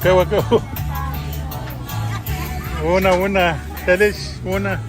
Go. Una. Delish, una.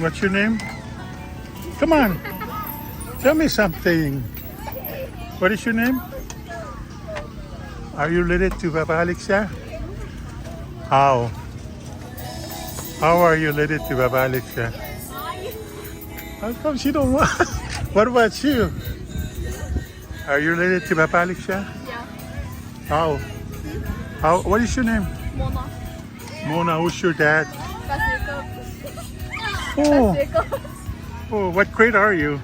What's your name? Come on. Tell me something. What is your name? Are you related to Papa ALIKSA? How? How are you related to Papa ALIKSA? How come she don't want? What about you? Are you related to Papa ALIKSA? Yeah. How? How? What is your name? Mona. Mona. Who's your dad? Kasiko. Oh. Kasiko. Oh. What grade are you?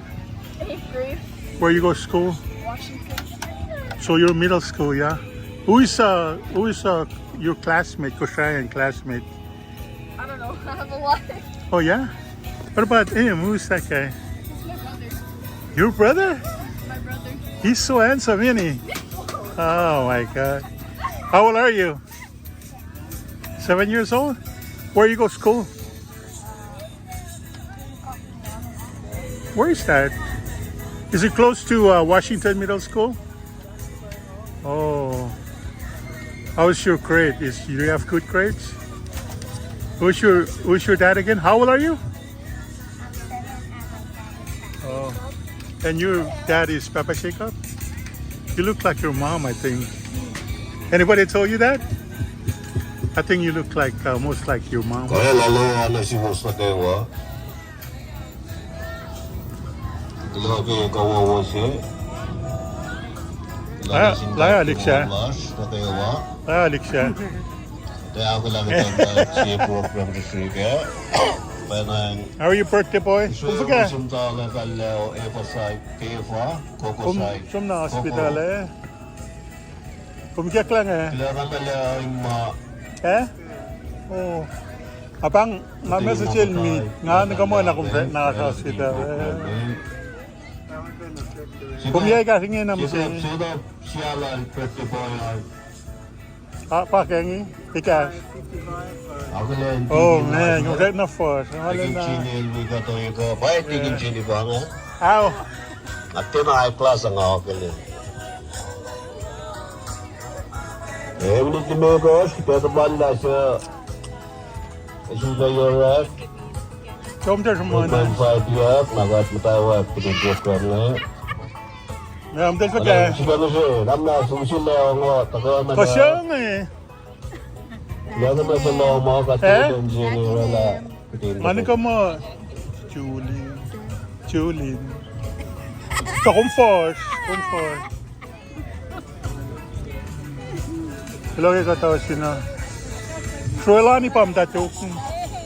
8th grade. Where you go to school? Washington. So you're middle school, yeah? Who is your classmate, KOSRAEAN classmate? I don't know. I have a lot. Oh yeah? What about him? Who's that guy? He's my brother. Your brother? My brother. He's so handsome, isn't he? Oh my God. How old are you? 7 years old? Where you go to school? Where is that? Is it close to Washington Middle School? Oh. How's your grade? Do you have good grades? Who's your dad again? How old are you? Oh. And your dad is Papa Jacob? You look like your mom, I think. Anybody told you that? I think you look like almost like your mom. ALIKSA. ALIKSA. How are you, birthday boy? Kumbaga. Som na hospital eh. Kumbaga lang eh. Eh? Oh. Abang ma-message mi nga nagamo na kung na hospital eh. Kumbaga ka tingin na mo siya. Pa kengi? Tika. Oh man, you get enough for us. Ow. Atina high class ang ako kaya. Every Timogos, pero banda siya. Ito ba yung rat? Come to someone. 5 years, nagat mo tayo pinigyan ko na. I'm just okay. Siguro siya, ramna susunod ako, taga na. Pasyang eh. Yan na sa mga katulad din wala. Ano ka mo? Julin. So comfort. Hello ka tao sina. Suela ni pam ta chuk.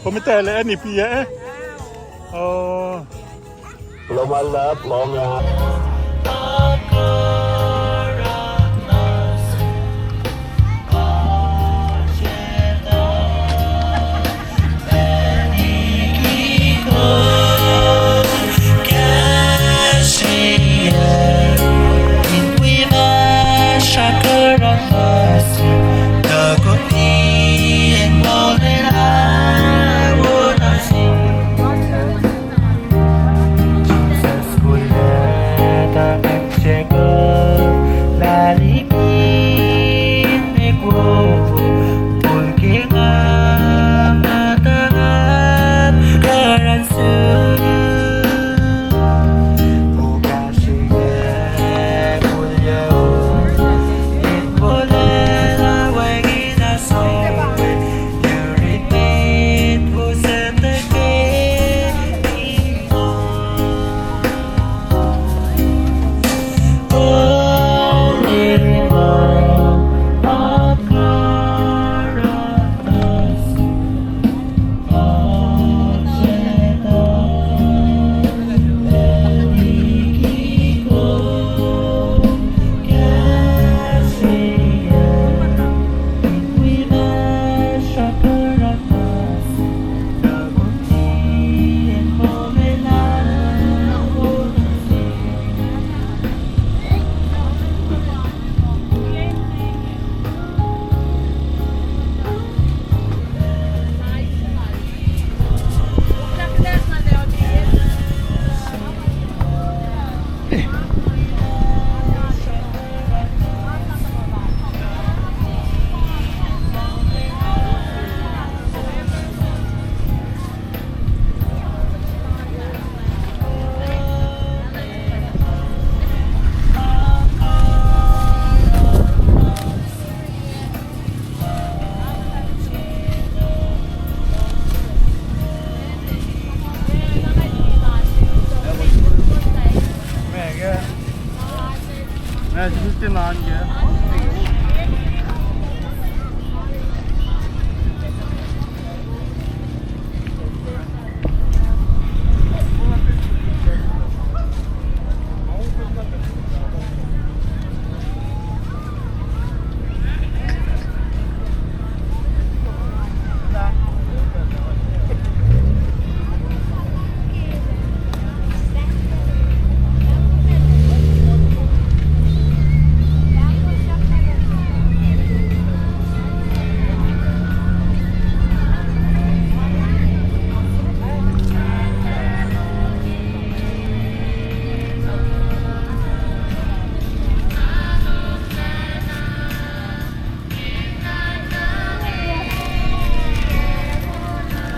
Komitele ni pia eh. Oh. Lumalap, longa.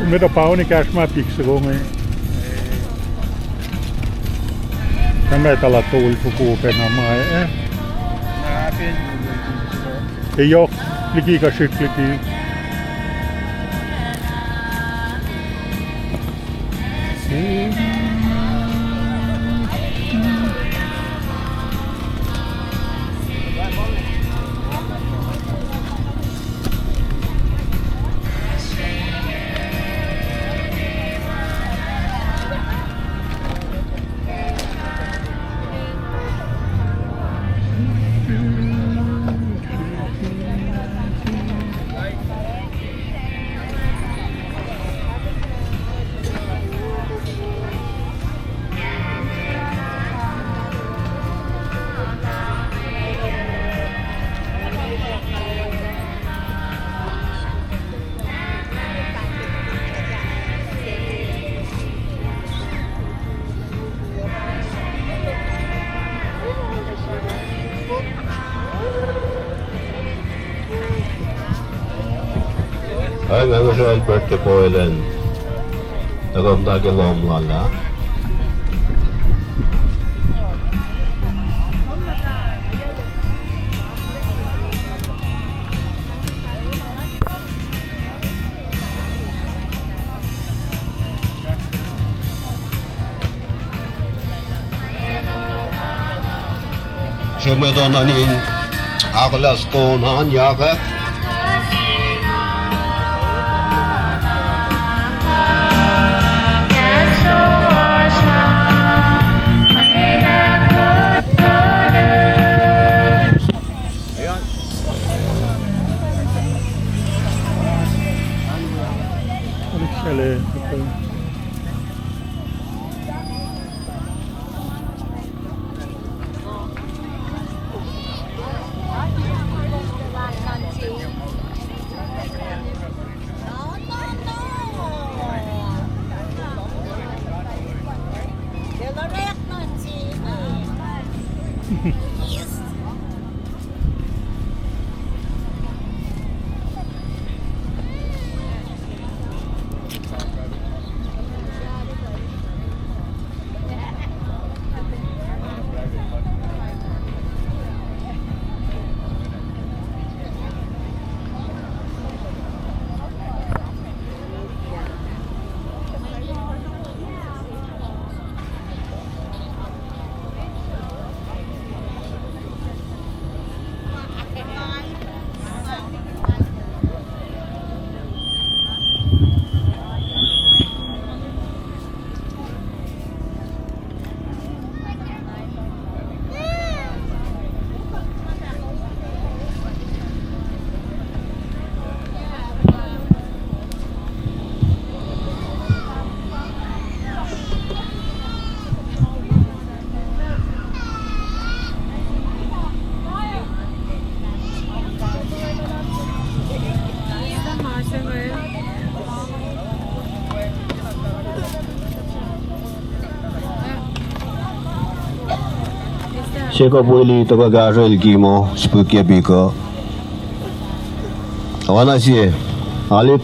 Med der pauni käsmä piksegongi. Tämä tala tuulfu kuupena mai. Ei oo likiga sykliki. Ay, nga siya birthday po ilan. Nagam-nagalom lala. Siya doon nanin akalas ko na anyaka. Чека были только гажель кимо, спуки бико. Ванаси, Алик.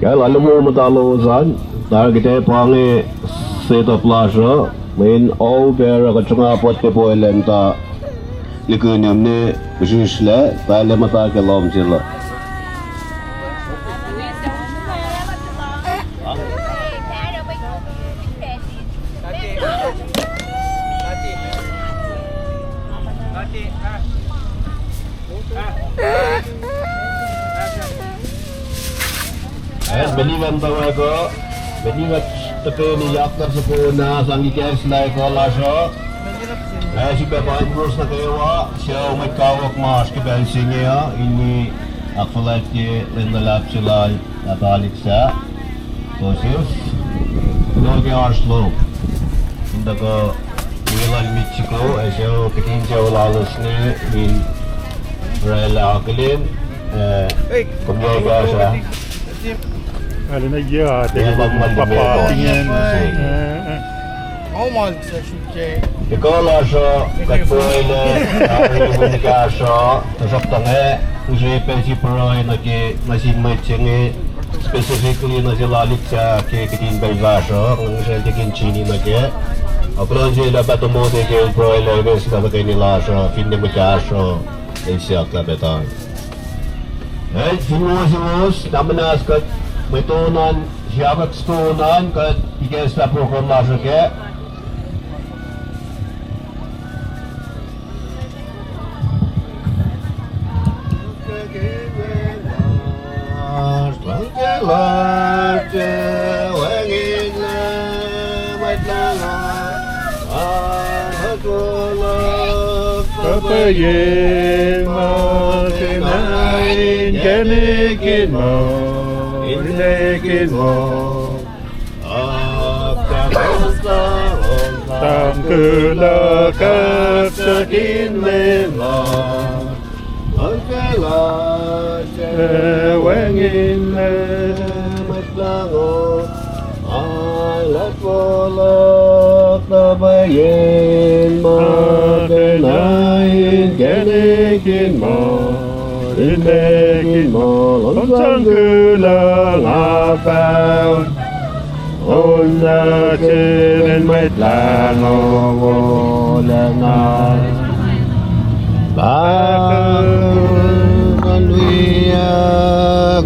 Cái là lúc mà ta lô sản, ta cái thế phang cái set up laser, mình all bear cái chung apa te boy lên ta, liku nyam ne business le, ta le mata cái lom chỉ là. Beniwan tawa ko, beniwan tapi ni yakta sepuna sangi kes lai ko laso. Si Papa Bruce na kayo siya may kawak mas ke bensinge ya ini akfalat ke lendalap sila at ALIKSA. So sis, no ke arslo. Inda ko wilan Mexico, siya kitin siya lalos ni in rela aklin. Kumyaga siya. Ano na iya, papatingin. Olmaz çünkü. Ikaw laso, katpuele, ari kaso, tasaktange, usipe si Proy na ki masimit singi, specifically na sila ALIKSA ke kitin belgaso, kung siya tikin chini na ke. Apron sila batumode ke Proy leves na kay nilaso, finde mo kaso, ay siya klabetan. Sinus, namanas kat, may tunan, siya tunan, kat ikes na prokon laso ke. Kapagin mo, kinain, kanikin mo, inikin mo. Tangkulakap sa kinlin mo, ang kalat, wangin na matlango, alat walak na bayin mo, kinain, kanikin mo, inikin mo, ang tangkulang apaw. Una chilin may lango wala na Bakalwiya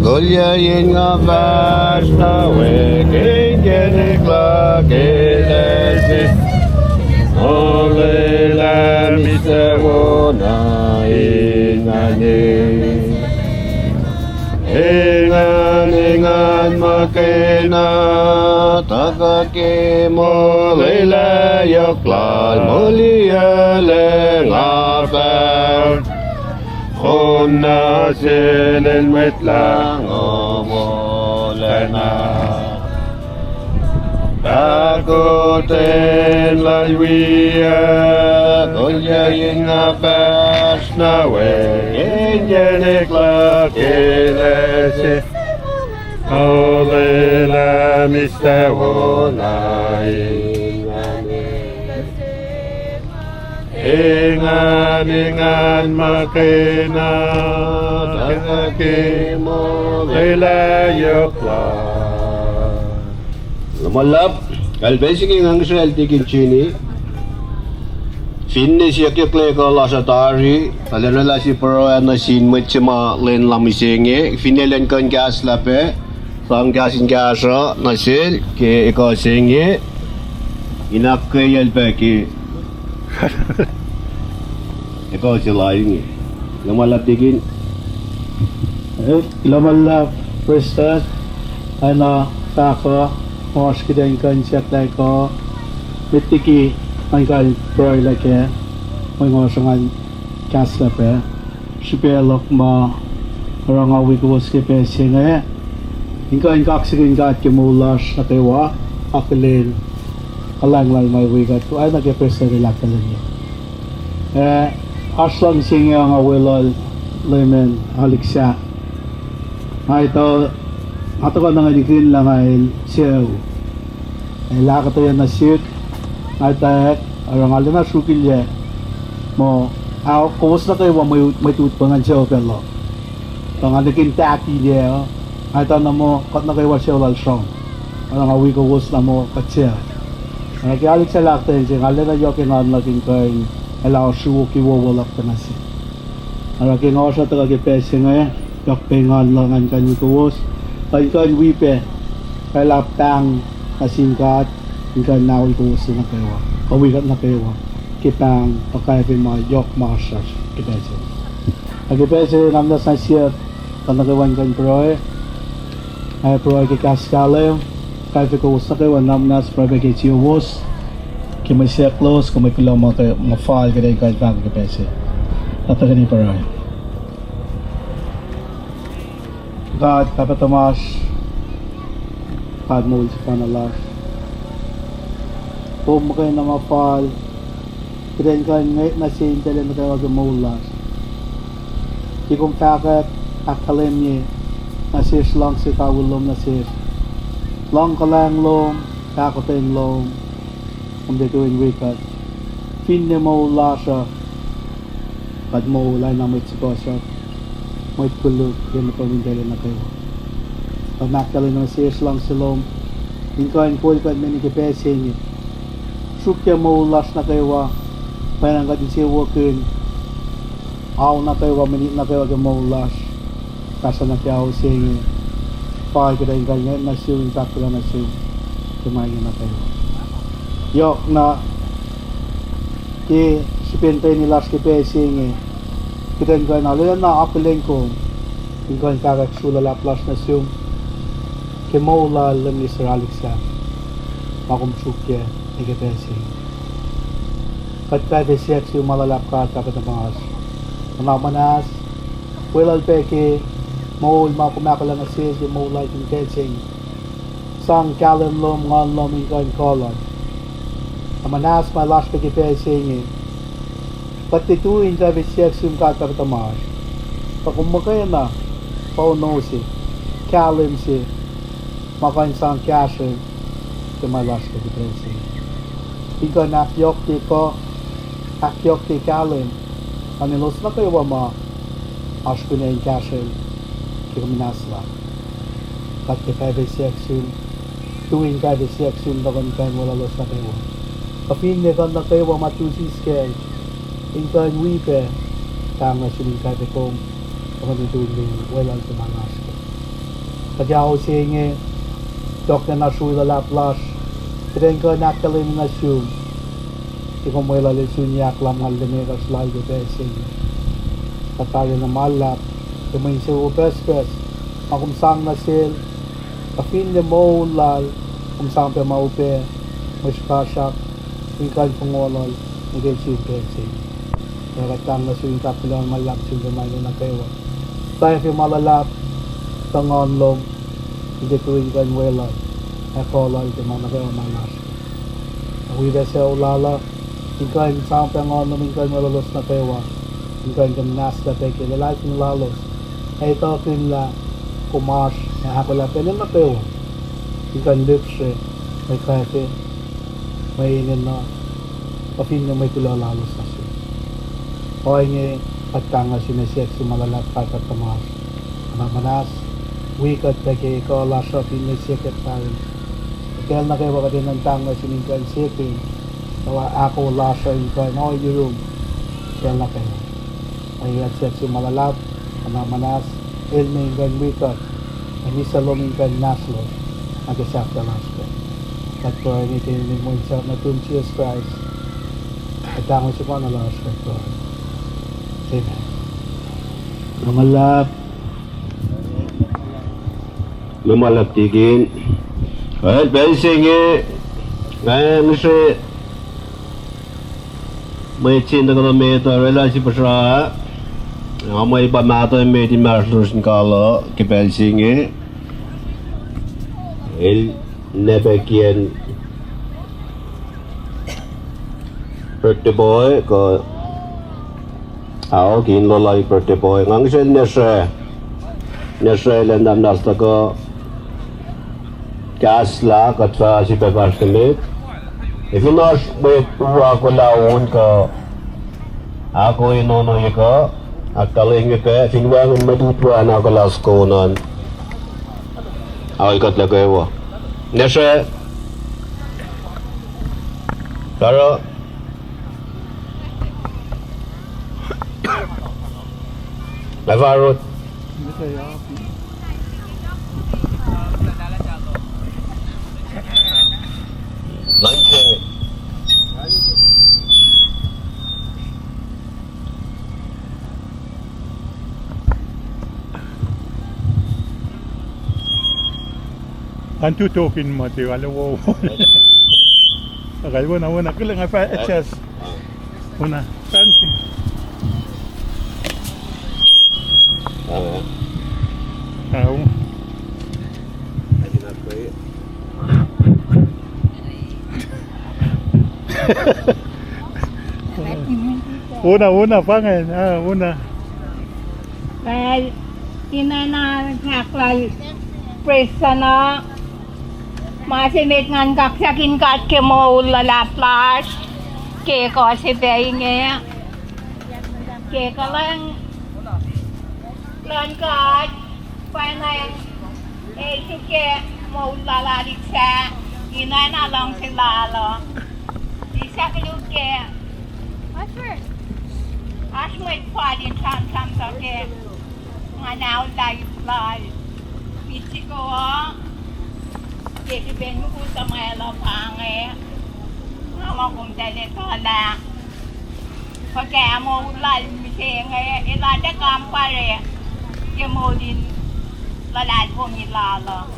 golyayin nga basta weking kenikla kilesi Olela misewo na ingani Ingan makina takake mo lila yoklal molia lengapan Ona silin metlang omolena Takutin lalwiya Kulyayin nga bas na weyin yenik lakilesi Olila mistewo na ingani Ingan makina Takaki mo lila yukla Lumalap, kalbesiki ngang Israel tikin chini Finne siya kikle ko la sa tari Talerala si Proyan na sinmit si ma len lamisingi Finne len kon gas lape Sang gasin gasa nasil ke ikaw singi Inak ke yelpe ki Ikaw sila ini Lumalap tikin Lumalap Preston Ano Tako Mos kidain kan siya ko Mitiki Ang kan Proy lake May ngosangan Kas lape Sipelok ma Orang awik was kipe singe Ingkan kaksigin kat kimulas na tewa Akilin Alang may wigat Ay nagkipresa nila kalin Aslang singe ang awilol Lemen ALIKSA Ito Ato ka na nga dikin lang ay siyaw. Ay lakat yan na siyut. Ay tayo, arang alin na sukilya. Mo, kumus na kayo may tutpangan siya pero. Tang alikin taki niya. Ay tayo na mo, kat na kayo siya lalsong. Arang awi ko kus na mo kat siya. Ay kaya ALIKSA lakta siya. Alin na yokin nga nakin kayo. Ay lao suwo kiwawalak ka na siya. Arang kingawa siya taga kipesi nga. Yok pengan langan kanyo kuwos. Ay kan wipe, kay laptang kasingkat, ikan na kuwos na kayo. Kawikat na kayo. Kitang pagkayapin mga yok massage. Kipese. Kipese namdas na siya. Kanagawan kan proy. Ay proy kikaskalayo. Kaya kuwos na kayo. Namnas proy kaya wos. Kaya siya close. Kung may kulang mga file kaya kahit bago kipese. Tataga ni proy. God, Papa Tomas, God mo sa panalas. Kung mo kayo na mapal, kaya ka ngayon na siya yung tala na kayo mag-maulas. Di kong pakat, akalim niya, nasis lang si tawulong nasis. Lang ka lang lom, kakotin lom, kung dito yung wikat. Fin niya maulas siya, God mo ulay na may sikosya. May kulog, yan na pamindala na kayo. Pag nakala ng siyas lang silom, inkain ko ikat may nikipese niya. Sukya maulas na kayo, parang ka din siya wakin. Aw na kayo, minit na kayo, maulas. Kasa na kaya ako siya niya. Pakay ka rin kanya, nasiw, intakto na nasiw. Kumain na kayo. Yok na, ki, sipintay nila sa kipese niya. Kita nga na liyan na apiling ko. Ikaw ang kakaksula plus na siyong kimola lang ni Sir ALIKSA. Makumsukya, ikipesi. Katkade siya siyong malalap ka at kapat na pangas. Manamanas, wilal peke, maul makumakala na siya siyong maulay kong ketsing. Sang kalan lom, ngan lom, ikaw ang kolon. Amanas, malas peke pesing patituin sa bisyak yung kakatamas. Pag kumakaya na, pauno si, kalim si, makain sa kasya, tumalas ka depresi. Ikaw nakyok ti ko, akyok ti kalim, anilos na kayo ma, asko na yung kasya, kikuminasla. Pati kaya bisyak yung, tuwing kaya bisyak yung dagan kayo walalos na kayo. Kapin na kayo matusis kayo, ingkan wipe tama siling kate kong pagkatutuin din walang tumangas ko. Kaya ako siya dok na nasuwi la laplas kaya ko nakalim na siya ikong mo ilalil sunyak lamal na may kaslay ko kaya siya katali na malap kumain siya upes-pes makumsang na sil kapin na mo lal kumsang pa maupe mas kasyak ingkan pangolol hindi siya kaya siya nakatang na siya yung kapilang malap siya gumayon na kayo. Tayo siya malalap tangon lom hindi tuwing kan wala ay kolay ito mga kayo manas. Ang wida siya ulala ingkan sa pangon lom ingkan malalos na kayo ingkan kamnas na peke lalaki ng lalos ay ito kinla kumas na hapala pinin na kayo ingkan lipse may kafe may inin na kapin na may kulalalos na siya. O nga pagkanga sinasyak si malalap at tamas. Manas, wikat peke ikaw lasa pinasyak at tayo. Kaya na kayo din ng tanga siningkan siyakin. Tawa ako lasa ingkan, o yung kaya na kayo. Ay at siyak si malalap, manas, ilme ingkan wikat. Ay isa lumingkan naslo, nagasak na naslo. At ko ay nitinig mo isa na tun Jesus Christ. At tanga siya ko na lasa at ko. Amen. Lumalap tigin. Well, bensing ngayon siya may cinta ko na meter relasi pasra. May pamato yung may dimarlos ng kalo kibelsing el nebekien birthday boy ko ao kin lo lai birthday boy ngang sel nesre nesre len dam nas ta ko gas la katwa si pepartament. If you know wait ako laon ka ako inono yaka akaling ka finwang madutwa na ako lasko non. Ako ikat lagawa. Neshe Claro. Navarro. Antu token mo ti wala wo. Okay, una kulang apa HS. Una. Fancy. Tahu. Una pangan. Una. Well, inana naklay presana masimit ngan kaksakin kat ke mo lalaplas ke ko si beinge ke kalang lan kat panay suke mo lalariksa inana lang sila lo isa kaluke asmet padin sam ke manaw lai Pichiko, jadi bengu sama elo pange, ngomong kumcai tola, pakai mau lal misalnya, elada kampare, kemudian lalai pemilala,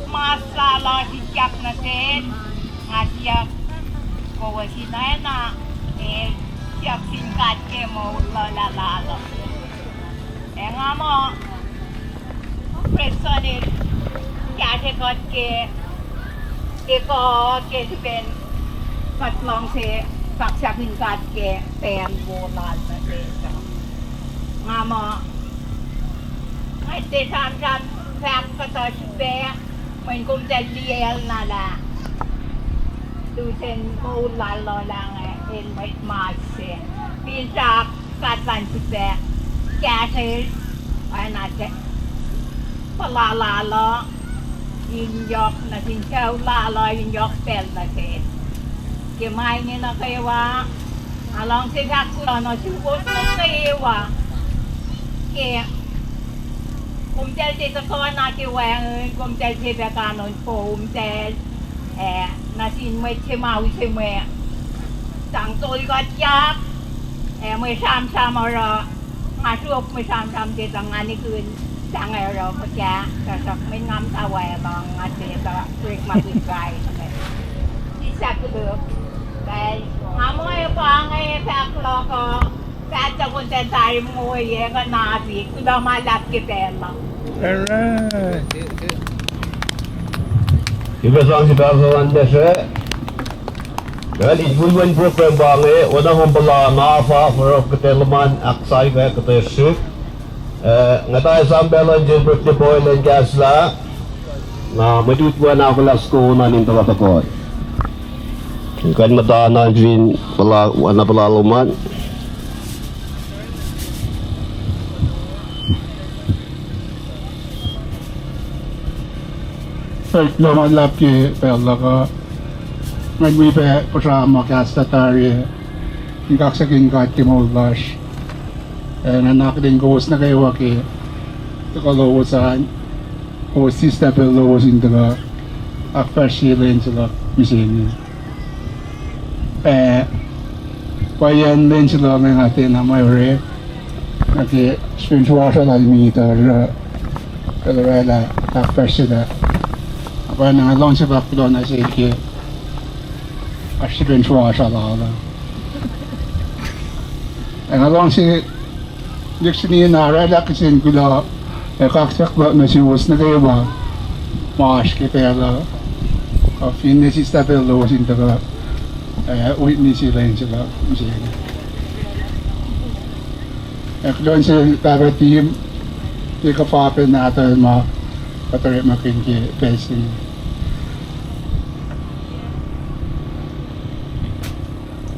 masalah hijab nanti, ngajak kau sini na, siap singkat kemu lalala. Ngamo presone kate kot ke ben patlong se paksakin kat ke pen bolan na se ngamo ai te sam pak patos be men kum te liel na la tu sen bolan lo lang en mai ma se pin sak kat van se Kasi anate palalalo inyok na sinsaw lalo inyok tel na sin kimay ni na kayo along si kaklo no subot na kayo kaya kumtel si kako na kiwang kumtel si bekanon po kumtel na sinmay si mawi si may tangtol yak may sam-samara masuk macam dia tangan ni kun tangan orang macam kasak menam tawai bang ada tak break mati guys bisa tu dan ngamoy pangai pak loko kata pun tentang moy ye kan nabi sudah malap kita lah. Alright. Kita sang si persoalan desa. Jadi ibu-ibu program bange, orang membela nafa for keteleman aksai ke ketesuk. Ngatai sampai lanjut berdepoy dan gasla. Na medut buan aku lasko na nin tawatakot. Kan madana din pala wana palaluman. Laman lap ke pela ka ngay mi pe pasama kasta tari kaksakin kat ke moldash nanak din gos na kayo ke takalowasan o sista pe lowos intaga akfashilin sila misini payan din sila ng atin na mayore naki spiritual sa lalmita kalawala akfashila apa na long sa baklo na siya ke Ashirin chua sa la la. Ang along si Dixie na rada kasi kula kaksak ba na si was na kayo ba mas kita la fin ni si stapel lo sin taga ni si lain sila siya. Ang doon si taga team di ka papel natin ma Patuloy makin ki Pelsi.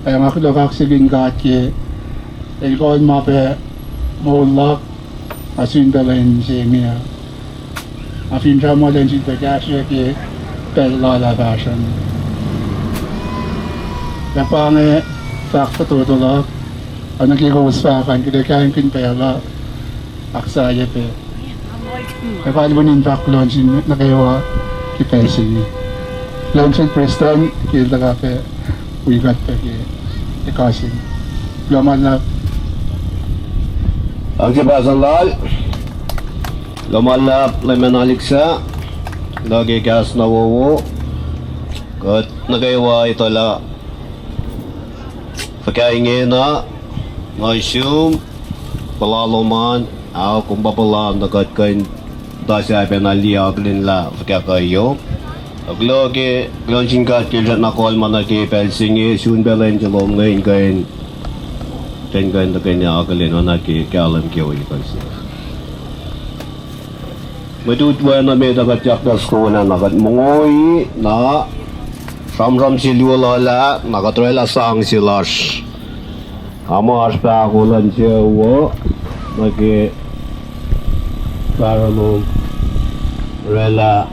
Ay mga kulokak siging gatye. Ilkoon mape maulak asin dalain siya. Afin drama len si tagasya ki pelala fashion. Napange fakta tutulak. Ang nagkikawaspakan kita kain kin pela aksaya pe. Ay paano mo nin back launch na kayo ki Pelsi. Launch and Preston kita ka pe uigat pe ki ikasin. Laman na Ang sipasalal, lumalap laman ALIKSA, lagi kas nawawo, kat nagaywa ito la, pagkaingin na, ngayon, palaluman, ako kung papalam na kat kain, dahil penaliyag la, pagkakayo. Aglagi, glansing kat kilja na kol manaki pelsingi, sun belen jalong ngayon kain, ten kain na kanya akalin anaki kalam kiyo ikansi. Matutwa na may nakatyak na skona nakat mungoy na samram silulala nakatrela sang silas. Amo aspa akulan siya wo naki para mo rela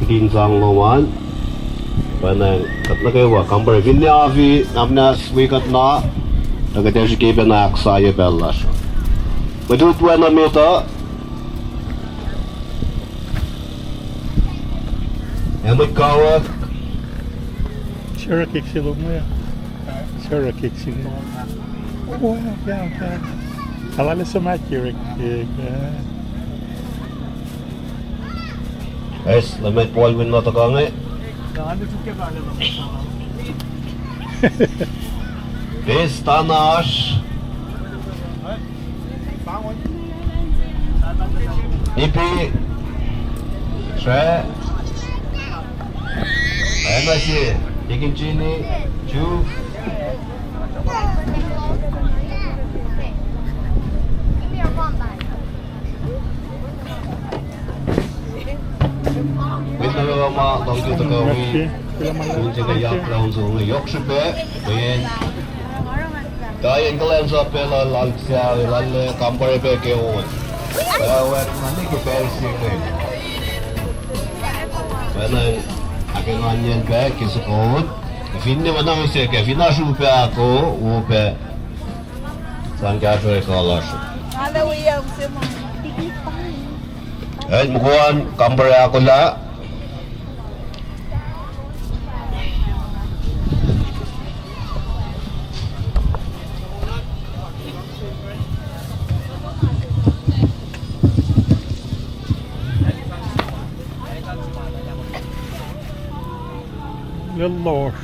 ginsang loman panang kat nakawa kambar vinyavi namnas wikat na nagkatay si Kevin na aksaya belas. Matutwa na mita. Emot kawag. Sure kick sila mo ya. Sure kick sila. Oh, okay. Alala sa match, kick. Es, lamit Paul win na takangay. Des Tanash Ipi Tre Ayanashi Ikinchini Chu Witnawama Tongki Takawi Sunjaga Yak Launzong Yokshipe Win Kain kalian sa pela ALIKSA lalle kampare pe ke on. Kawat nanti ke Pelsi ke. Karena akan anjen pe ke sekot. Finne mana mesti ke fina shu pe ako wo pe. Sangka pe kalas. Ada uyang semua. Mukuan kampare ako la. Little lost.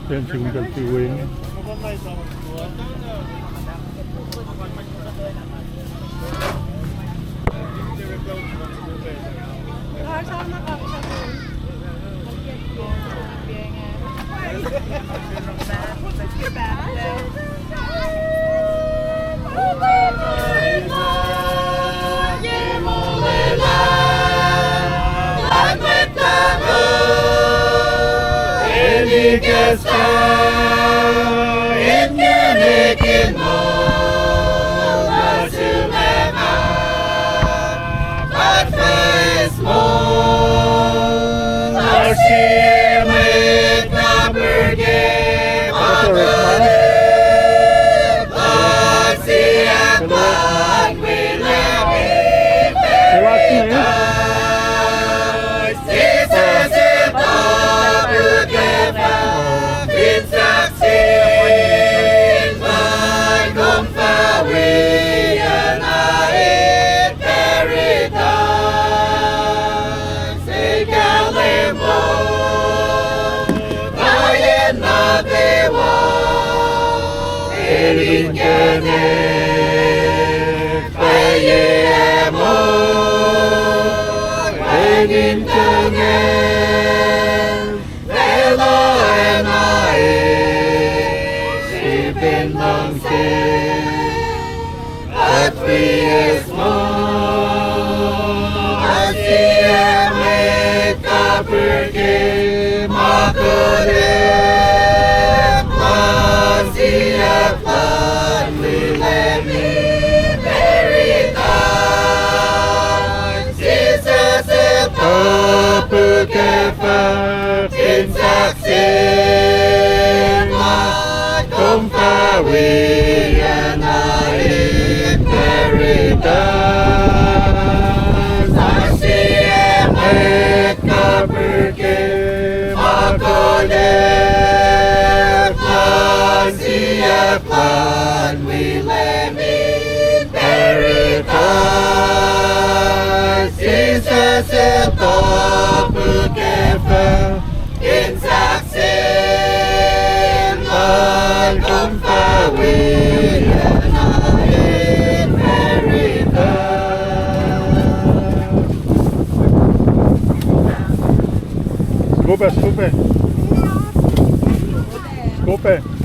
Then she can go through wing. But we is more, I see Scope, scope. Scope.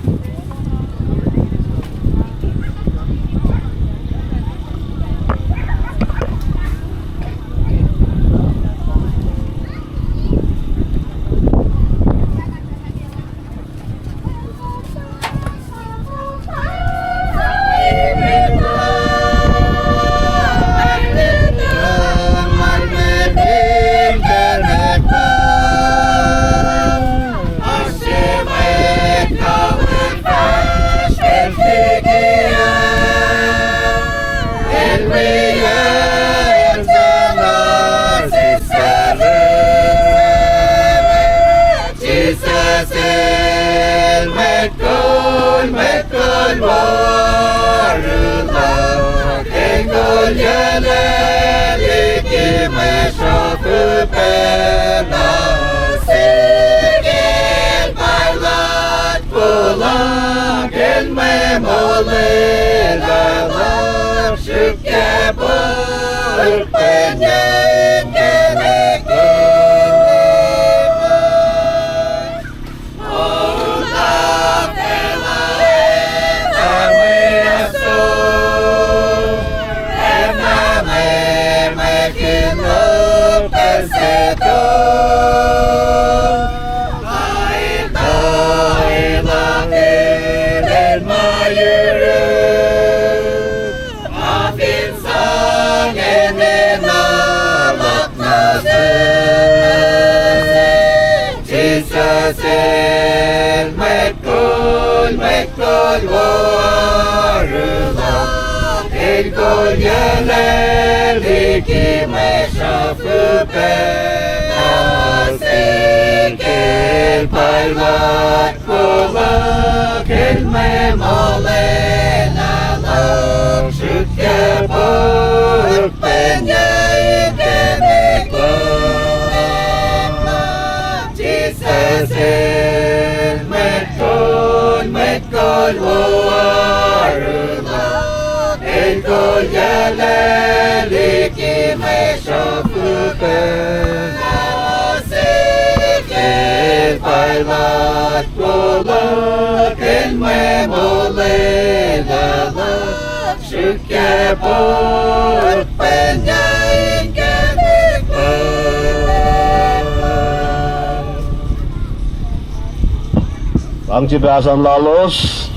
Ang sibasan lalos,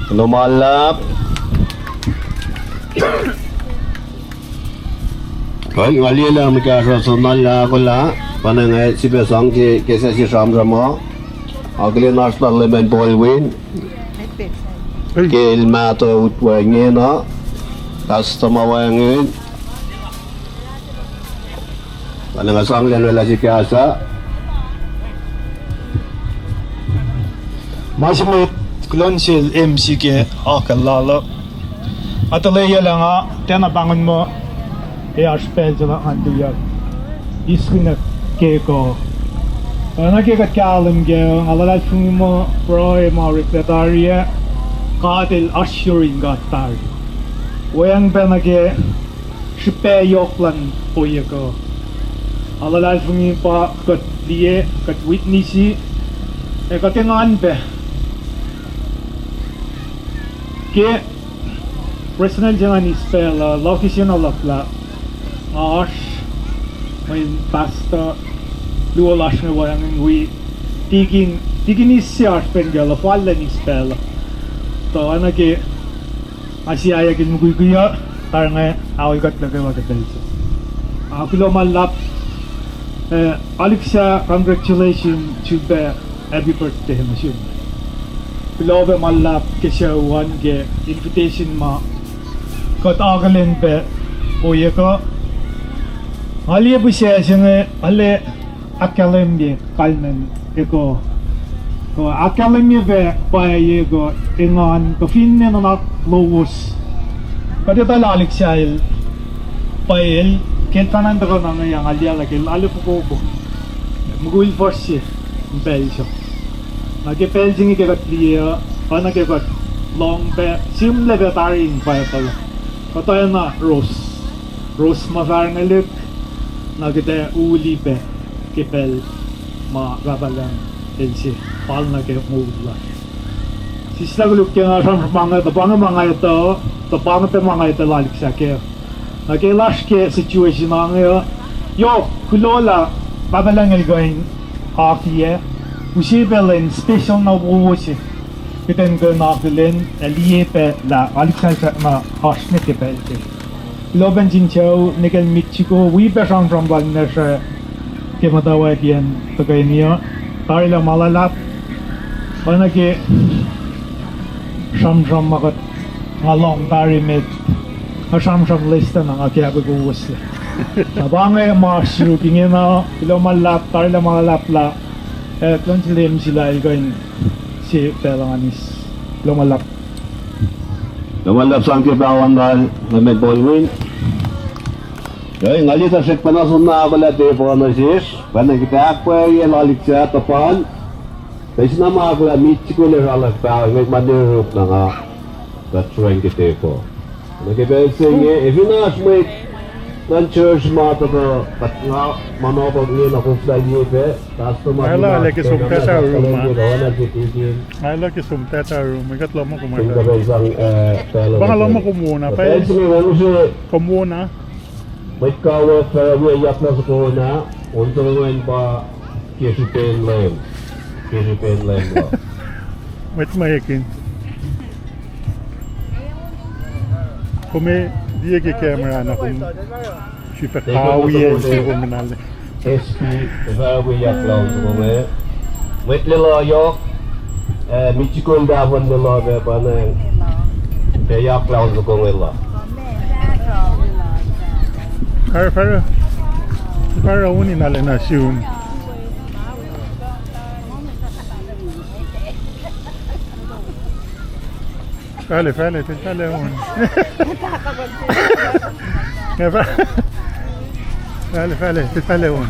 lumalap. Kaya wali lang magkakasunal na ako la. Panangay sibasang kesa si Shamrama. Agli national lemen polwin. Kilmato utwangin na. Kastamawangin. Panangasang lan wala si Piasa. 마지막 글런실 MC게 아kalala 아틀레야랑아 테나 방은 뭐 에아스펠즈라 안두야 이스그나 게고 나게가 칼음게 알라 충모 프로에 마르크다리아 가딜 아슈린 가타리 오양베나게 슈페 요클란 보이고 알라 충이파 컷디에 컷 위트니시 에가텐안베 ke personal jangan ispel location alapla ash main pasta duo lash ne wayang wi digin isiar pengala fallen ispela to anake asiaya kin muguguya tarnga away got lage wagadelso akulo malap ALIKSA congratulations to be happy birthday mashum Love malap kesha one ge invitation ma got agalen be oye ko aliye bushe singe ale academy kalmen eko ko academy be pa ye go ingon ko finne na lowos kada ta ALIKSA il pael kentanan to na yang alia lagi ale ko mugul force belso nagepel jingi ke clear ana ke got long be simple be taring pa pala katoy na rose mazar ngelik nagite uli be kepel ma gabalan elsi pal na ke mula sisla guluk ke na ram mga ito to pang pe mga ito ALIKSA ke nagelash ke situation nga yo kulola babalang elgoin hockey Usibelen special na wuwusi Kiten go nakulen Liepe la ALIKSA ma hashne ke belte Loben jinchau nikel Mexico we besang from Bangladesh ke matawa dian pagainia tarila malalap bana ke sham magat ngalong tari met sham lista na akya go wusi Sabange marshu kingena ilo malap tarila malalap la Konsilim sila going si Pelanganis lumalap sang kibawan dal na may ballwin. Kaya ngalita sa panasun na abala de bonasis, bana kita akwa yung ALIKSA tapan. Kasi na mga akla mitiko le halak pa may manirup na nga katsueng kita po. Nagibelsing evinas may nan church mata ko patnga manopag ni na kung sa yepe tasto ma Ala lagi sumta sa room Ala ki sumta sa room ikat lama ko mata Baka lama ko muna pa ko muna may kawa sa wiyak na sa kona unto ngayon pa kisipen lang ba Wait mayakin Kume dia ke camera na kung super kawiyan si Communal. SP sa wiyak lang sa kona wait lilo yok Michikon davan lilo be pa na kayak lang sa kona Para uni na lang na siyon. Fale, tentale un. Fale, tentale un.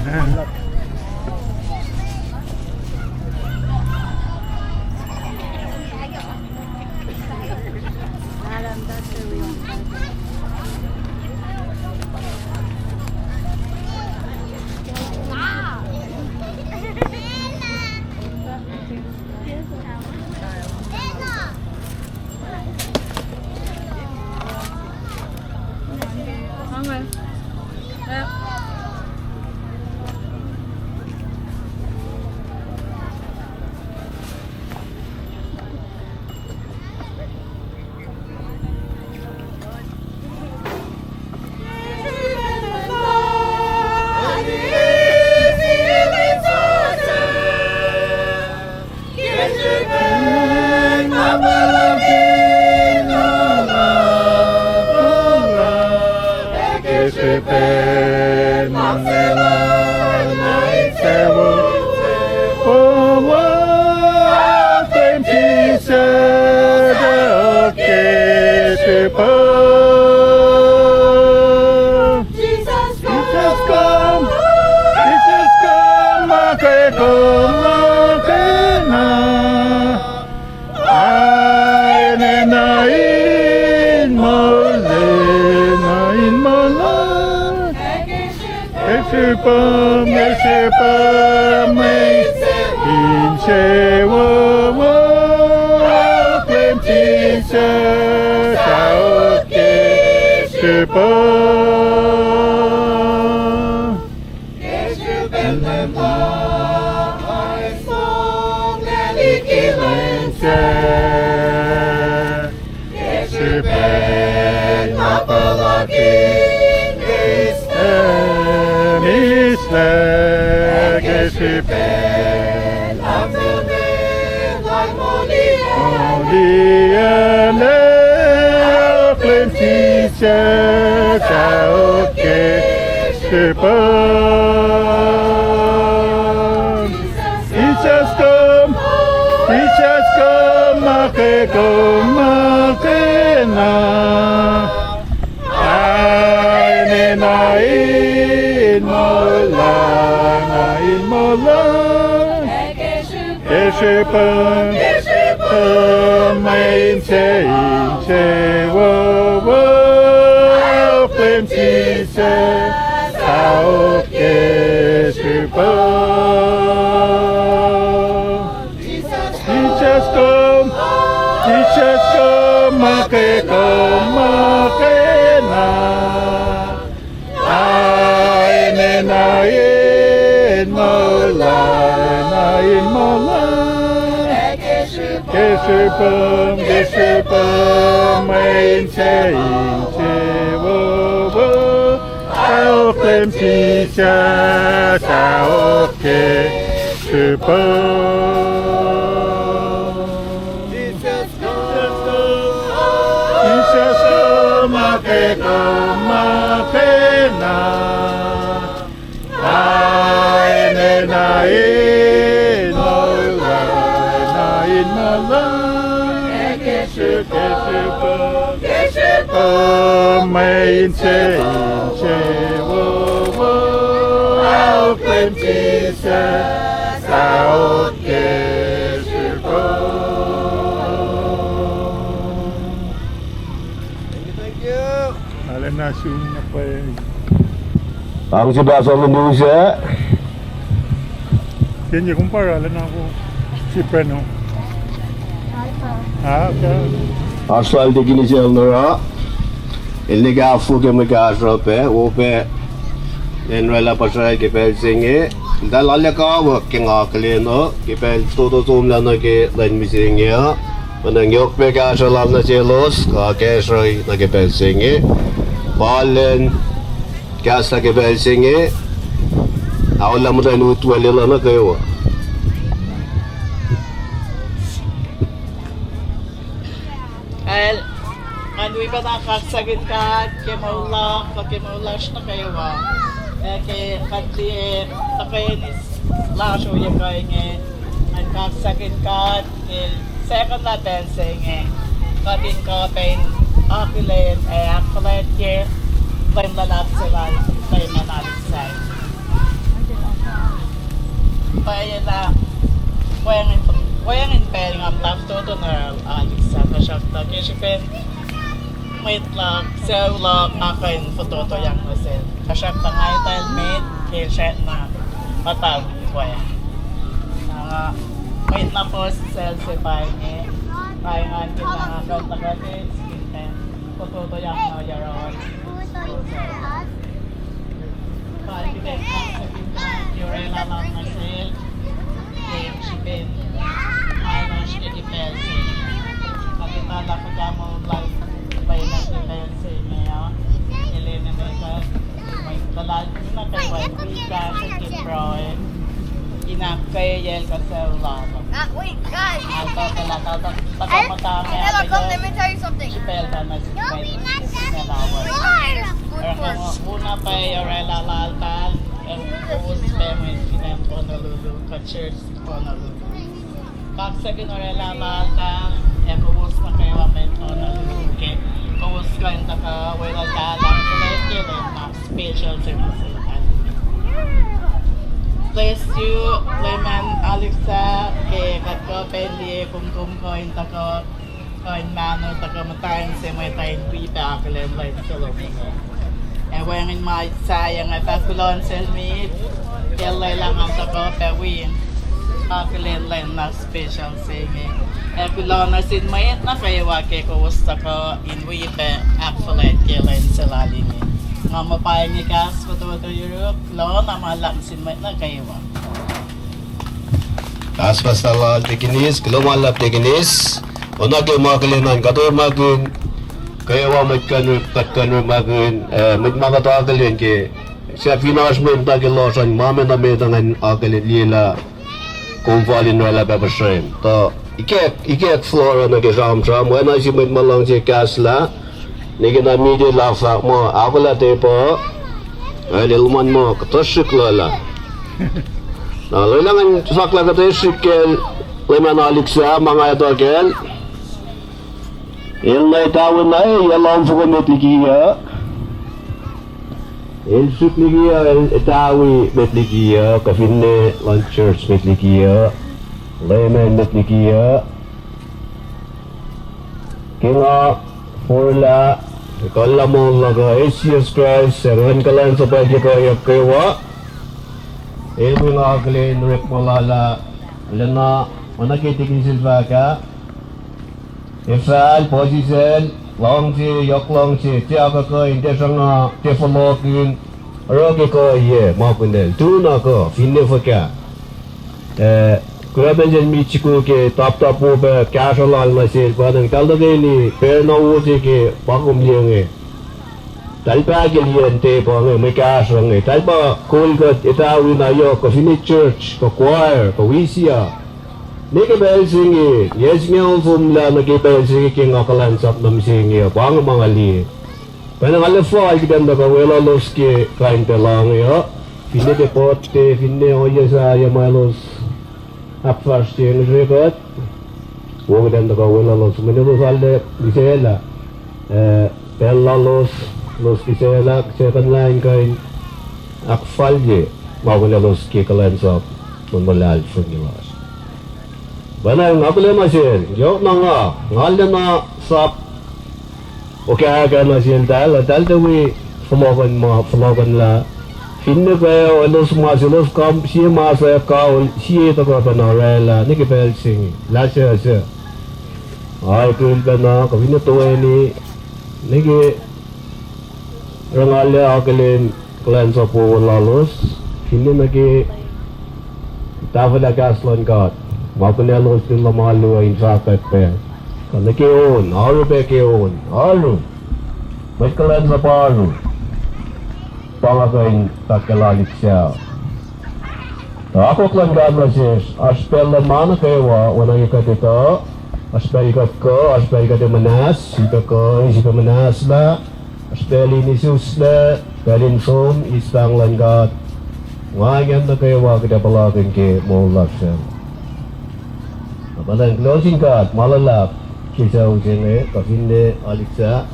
Kilense, Yeshipen Napalakin, Misle, Yeshipen Oliane, Plentisha, Taoke, Yeshipen. Teachers come, Makena. Ain Mola, Keshepen, Main Che, Wo, Plenty, Sao, Keshepen. Teachers come, Makena. Ain Mola, Keshepen, Main Che, Wo, Sao, Plenty, Sao, Keshepen. Jesus come, Makena. Ain Mola, Keshepen, Main Che, Wo, Plenty, Sao, Keshepen. Alam na siyong napay. Ang sibasa ng musa. Yan yung kumpara, alam na ako. Si Preno. Okay. Asal di gini siya nara. Ilni ka afu ke magkasra pe, upe. Enrela pasay ke pel singe. Dalala ka wak ke ngakleno, ke pel todo tumla na ke dan misinge. Manang yok pe ka asal na jelos, ka kesray na ke pel singe. Balen kasa ke pel singe. Awala mo tayo utwalila na kayo. Kanwi ba nakaksagin ka, kemaulah na kayo ba? Kaya kadli takayanis laso yung kayo nga, ang kaksagin ka, second na dancing kadin ka pain akilen, akilen kaya, pain lalap sila, pain manalit sa. Kaya na, wayang pairing ang laptop na ALIKSA kasyakta, kaya siya pen, wait lang, sa'yo lang akin foto yang nasin. Kasyakta nga yung mate, kaya siya na matawag ko yan. Wait na po sa sipay niya. Kaya nga kita nga kanta-kati, skin pen, foto yang na yaron. Kaya kita nga sa kita, Curela lang nasin. Kaya siya pen, kaya nga siya kipelsi. Nakitala ko ka mo live. Bayan natin kayo sa inyo. Elena na ito. May talag na kayo. May kasi kipro. Inap kayo yel ka sa ulado. Wait, guys! Alto talaga. Pagkamatami Ella, come, let me tell you something. Ipel ka na si Nalawan. Pero kung una pa yung Rela Laltal, ang buos pa may sinam Honolulu, ka-church Honolulu. Pag sa Rela Laltal, buos na kayo ang Honolulu. Buos ka yung taka-wala dalang kulay na special services. Bless you, Lemon ALIKSA, kay katko pendi kung ko yung tako koin mano tako matayin sa may tayin pipa akilen like sa looking. Wangin ma sayang ay pakulon selmit, kelay lang ang tako pewin akilen lang na special singing. Kulon na sin mayet na kayo wake ko wasta ko inwipe akilen kelen sa lalingin. Nga mapayang ikas ko to Europe, lo na malang sin mayet na kayo Aspastalal tekinis, kelomalap tekinis. Ona ke makalinan kato magun kaya wa matkan magun magmakato akalin ke siya financement ta ke losan mame na medangan akalin lila kung valin wala papasrim. To ikek flora na ke ram wala si malang si kasla nigi na media laksa mo akala te po ay luman mo katosik lala. Na langan sakla katosik kel leman ALIKSA mga ito kel. Ilay tawon na yalang fukumit ligiya. Ilsuk ligiya, itawi met ligiya, kafinne lunch church met ligiya, layman met ligiya. Kinga forla, kala mo laga Jesus Christ, serwan kalan sa pwede kayo kawa. Ilmi nga kalin rip malala, lana manakitigin silva ka. Ifal, posisel, longsi, yoklongsi, tiaka ko, hindi sanga, tifolokin, rogi ko, ye, makundel, tuna ko, finne faka. Kuraben jen michiku ke tap mo ba, casual masil, padang talagay ni, perna uzi ke, bakum liyange. Talpa giliyan te po nga, may kasang nga. Talpa, cool ko, itawin na yo, ko finne church, ko choir, ko wisya. Niki bel singi, yes nga fumla naki bel singi king akalan sap nam singi, bang mangali. Panang alafal kita ka wala los ke kain telang ya. Finne de potte, finne oya sa ya malos. Apfars ting regot. Wo kita ka wala los, menulos alde disela. Bella los disela, second line kain akfal je. Mawala los ke kalan sap, malal fungilas. Bana ngaple masin, yo nanga, ngalle na sap. Okay aga masin dal tawi flogan la. Finne kayo los masilos kam si masa kaul si to ka panarela ni ke bel sing. La se. Ay kul bana ka finne to ni ke rangalle akalin klan sa po lalos. Finne na ke tawala gaslon god. Mapunya los din lamalu ay sakat pe. Kana keon, aru pe keon, aru. Baikalan sa paru. Pangakain takalalik siya. Ako klang gamrasis, aspel na mana kayawa, wanang ikat ito. Aspel ikat ko, aspel ikat manas, sika manas la. Aspel inisus la, kalin som, istang langgat. Wangan na kayawa kita palakin ke mulak siya. Padang closing card malalap kisah ujene kafinne ALIKSA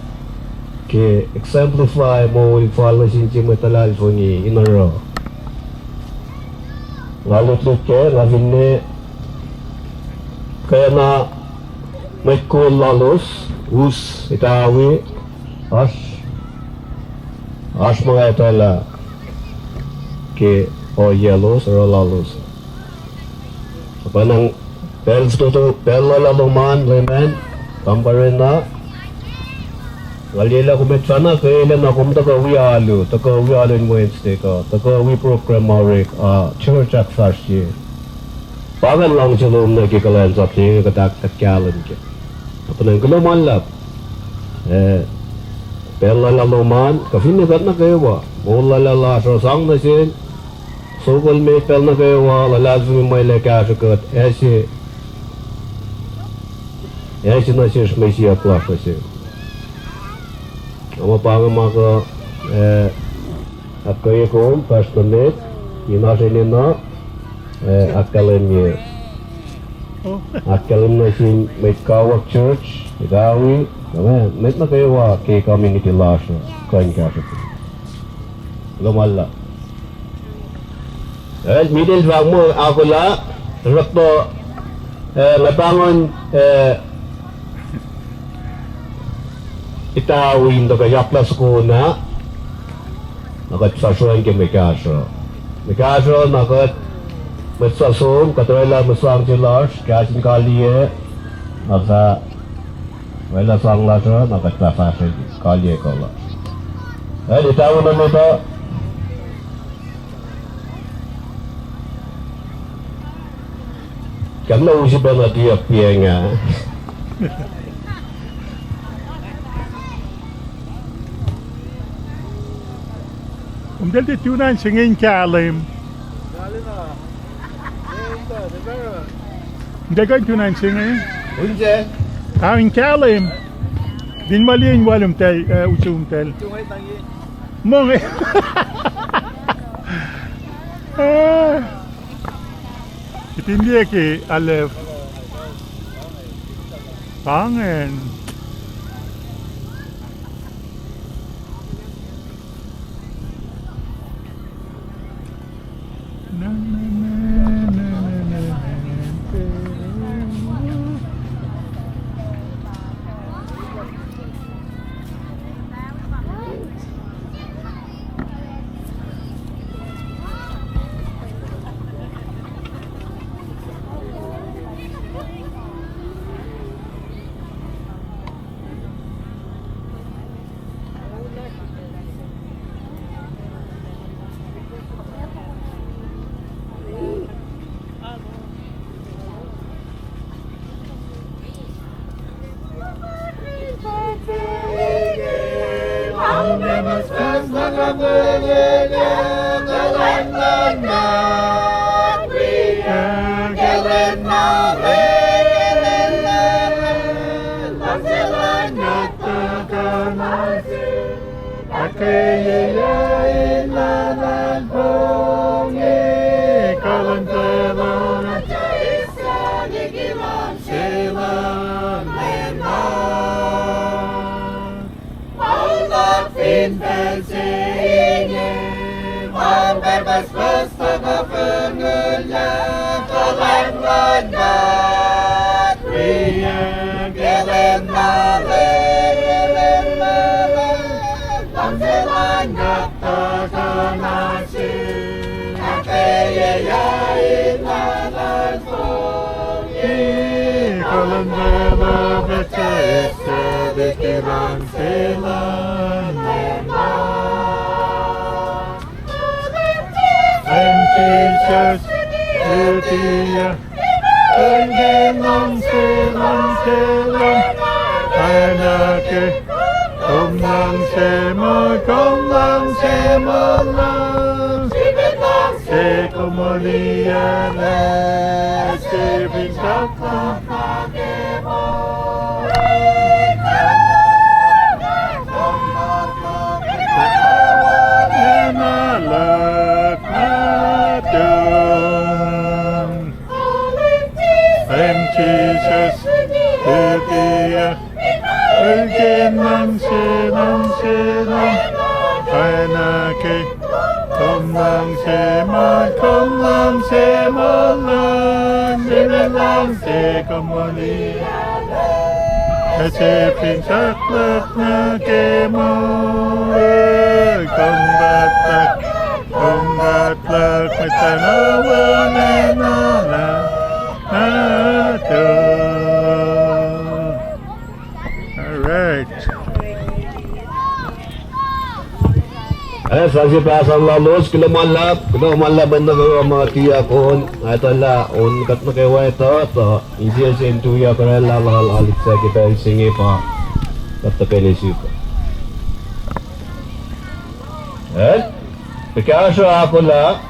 ke exemplify mo information ci metalal foni inaro lalu ke kafinne kaya na may ko lalos us itawi as mga itala ke o yelos or lalos panang pel lalaman lemen kamparin na walila kumetana kailan na kumta ka wi alu in Wednesday ka taka wi program marik church at first year pagan lang chalom na kikalan sa tinga katak takyalan ke apan kulaman lap pel lalaman kafine gat na kayo ba mulala so sang na sin sokol me pel na kayo lalazmi may lekashakat Яйця носишь месье плахоси. Ама пага мака аккаеком паштонет и наше лена аккаленье. Аккален носин мейткавак чурч, гави, мет на кайва кей комьюнити лаша, кайн кашет. Гамалла. Мидел вагмо акула, ракто labangon itawin daga yaplas ko na nakatsasuan ke mekaso nakat matsasum katrela masang jelas kasin kaliye nasa wala sang lasa nakatlafasin kaliye kola itawin na ito Cảm ơn sự bên là tiệp biển à. Omdat dit toen aan zingen Kalim. Omdat ik toen aan zingen. Unse? In Kalim. Din mali in walum tel, utsum tel. Monge. Itindi ki alef. Pangen. Na na na na na na. Saksi pasang lalos kilo malap benda ko mati akon atala on kat na kay to isi sentu ya kare la ALIKSA kita singi pa kat pelisi pa Pekasho ako la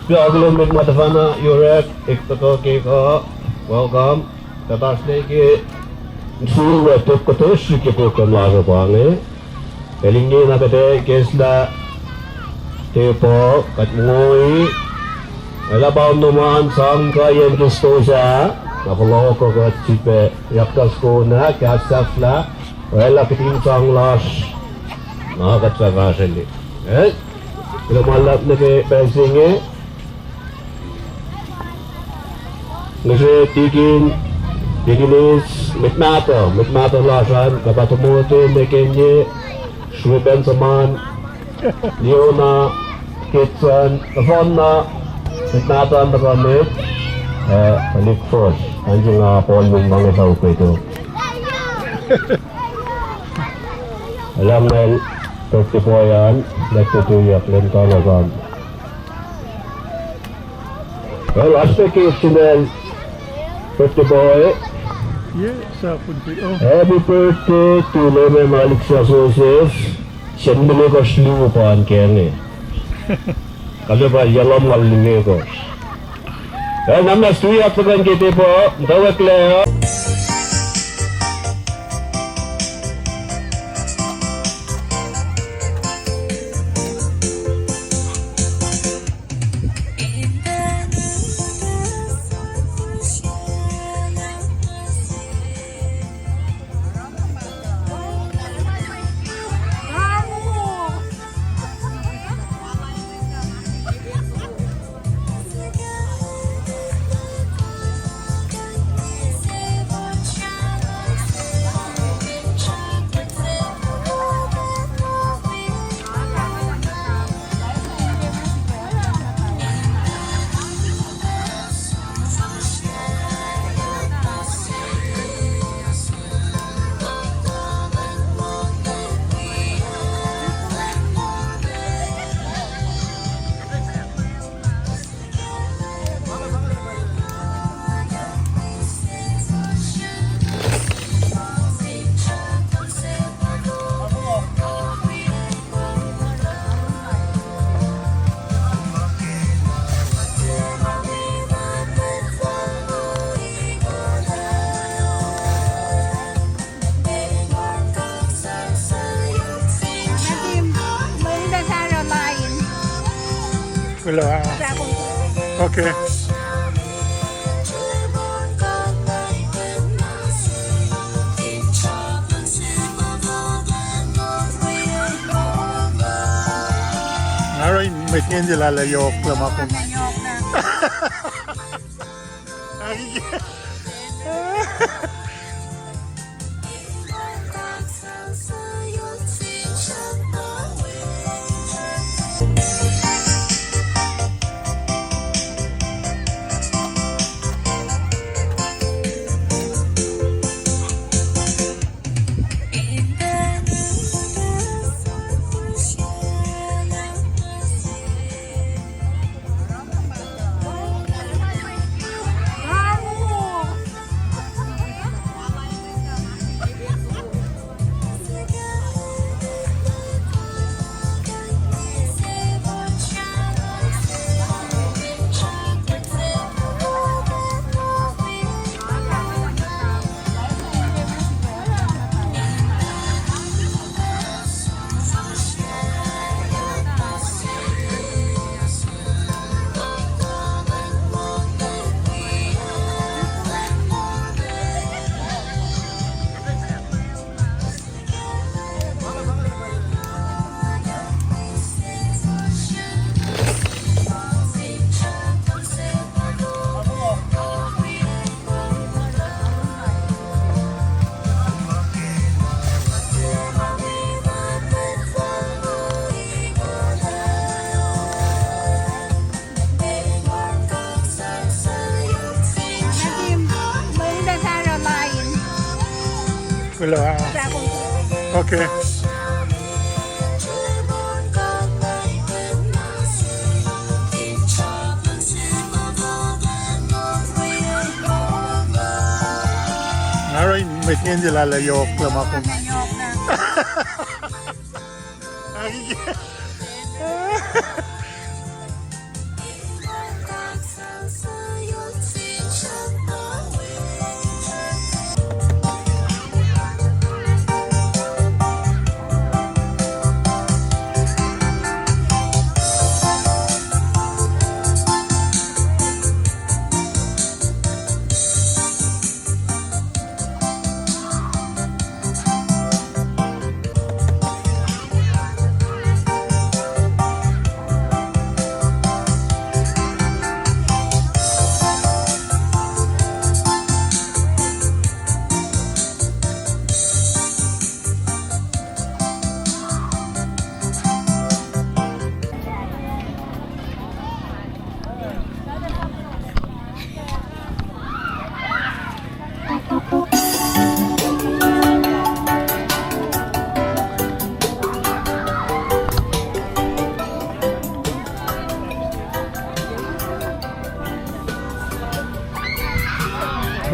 Piaglo mit matafana yurek iktako ko welcome tatas lagi suruh tu kotos ke program lagu pange Pelingin na kate kesda tepo kat ngoi elabaw naman sang kayen kistosa nakalaw ko kat sipe yaktas ko na kasafla wala kiting sang las nakakat sa kasali lumalap na kay pensinge kasi tiginis mitmato lasan kapatumuto na kenye Shriben saman, Leona, Kitsan, Nafonna, Mitnatan na kami, balik first. Andiyo nga po yung mga tao ko ito. Alam na, 34 yan, nagtutuyak, lentanagan. Well, I speak HNL with the boy. Yeah, sa punti. Oh, Happy birthday to Lemon ALIKSA Joseph. Sendiri ko slu paan kene. Kalau ba yalam malinge ko. Nama stuya tukan kita po. Dawat le. wala. Okay. Aray, may hindi lalayok lang ako. Wala. Okay. Aray, may hindi lalayok lang ako.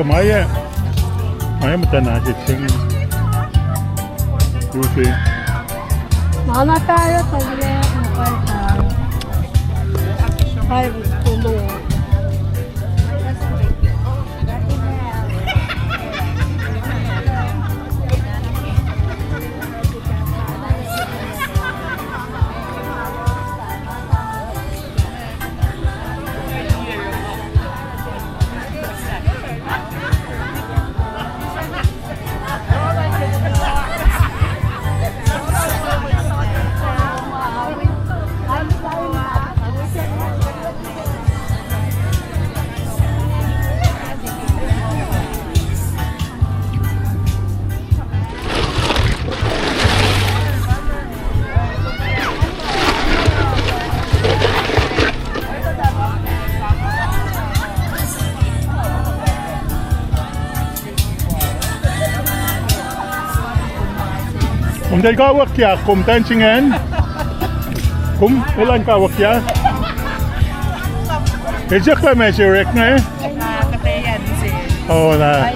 Maya matana si Ching. Usually. Mana tayo tagle ay tulong. Om jy gawak ya, kom dancingen. Kom, ilan gawak ya? Ejak la mesje rek na eh. Nakakatayan si... Oh na.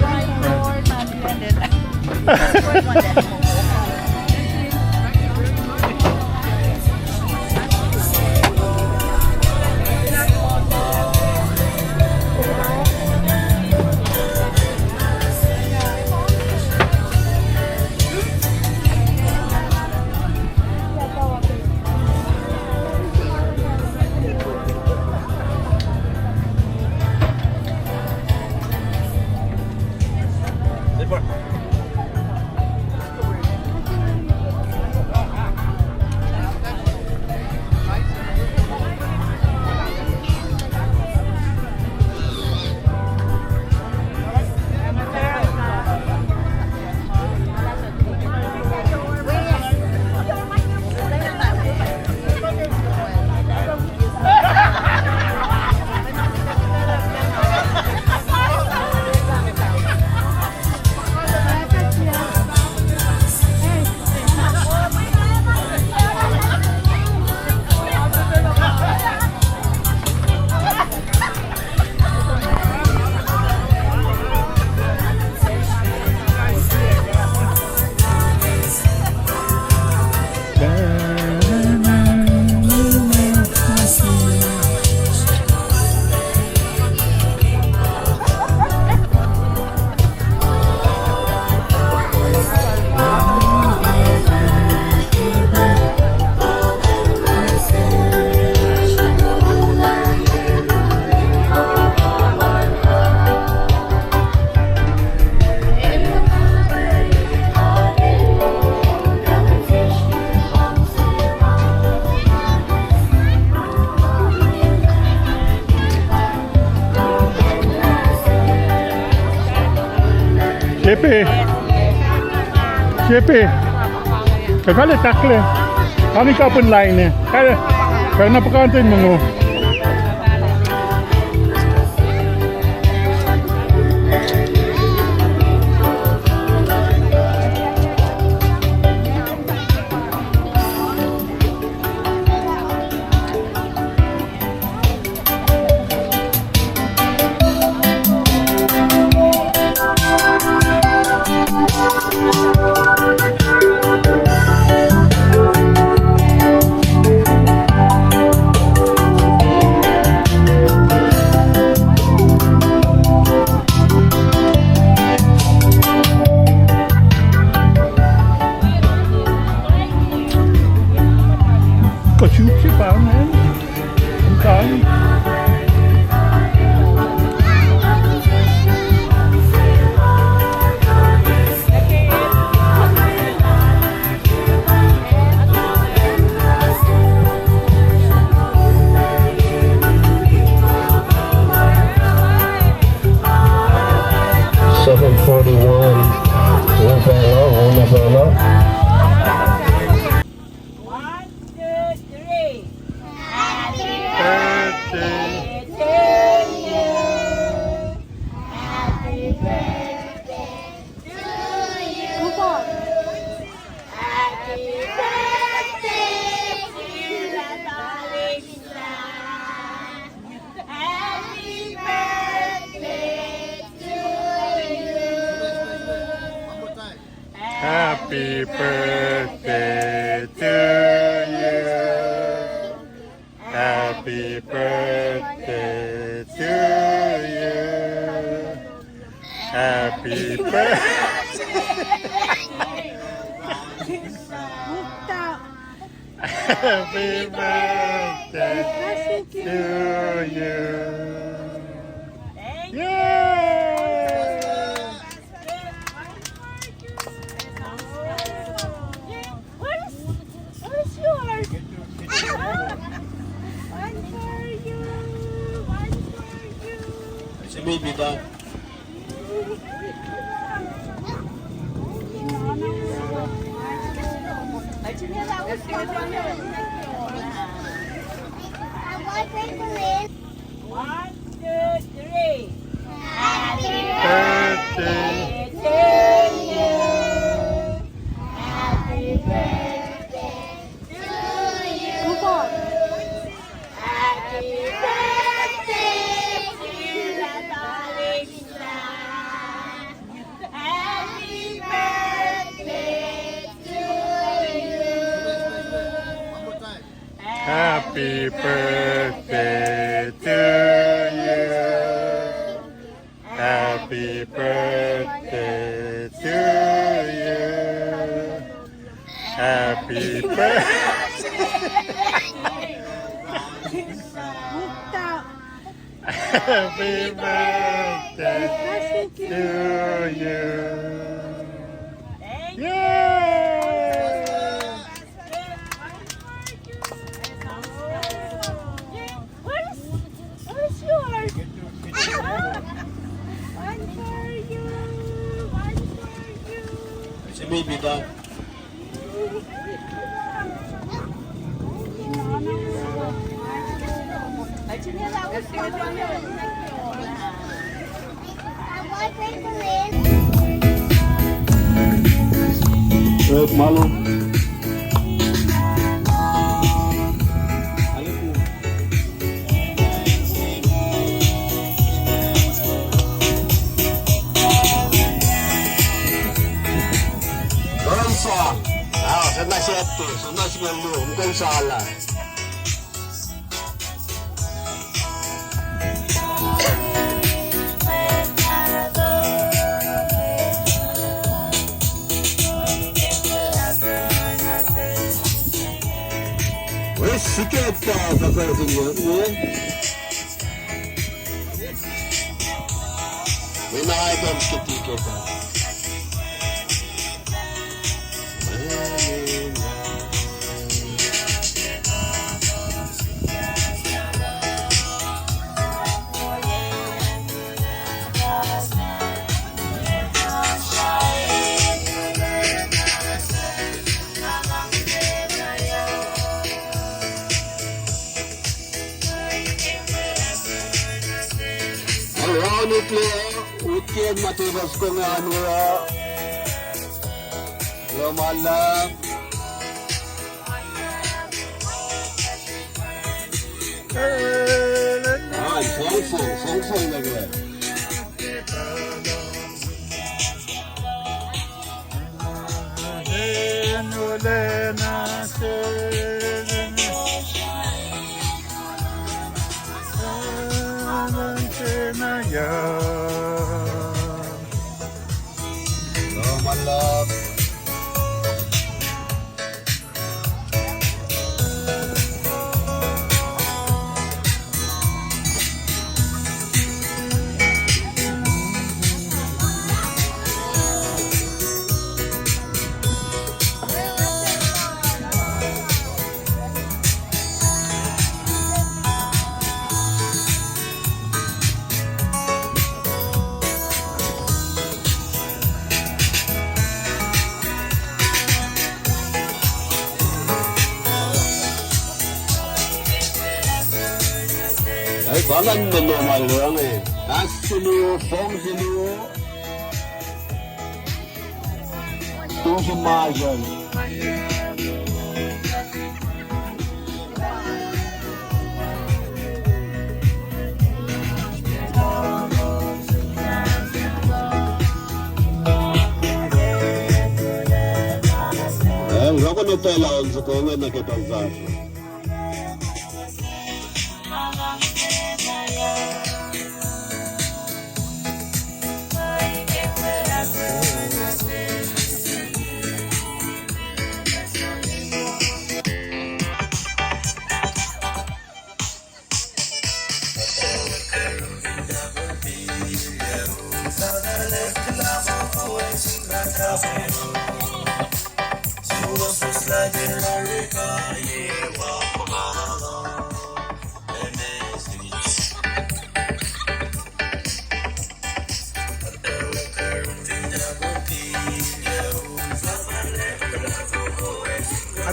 Siapa? Kekali takle. Kami kapan lainnya? Karena pekantin mengu. Happy birthday to you. Happy birthday to you. Happy birthday. Happy birthday to you. Yay! Where's yours? One for you. One for you. Si baby done. One, two, three. Happy Birthday. birthday to you. Happy birthday to you. Happy birthday, dear ALIKSA. Happy birthday to you. Happy birthday to you. Happy birthday to you. Happy birthday. Happy birthday to you. Yay! Where's yours? One for you. One for you. Si baby done. Wait, malu. Ronsa. Sa nasiyete. Sa nasyete mo. Kung sala. Siketta kakarating yun. May nakaitom kita. Weekend matibas ko nga ano lumalang ay songsong lagi lumalang ay balan mo normal lang eh. Tas siliyo, fong siliyo. Ito sumagal. Ako na telaon sa kongan na kipansaso.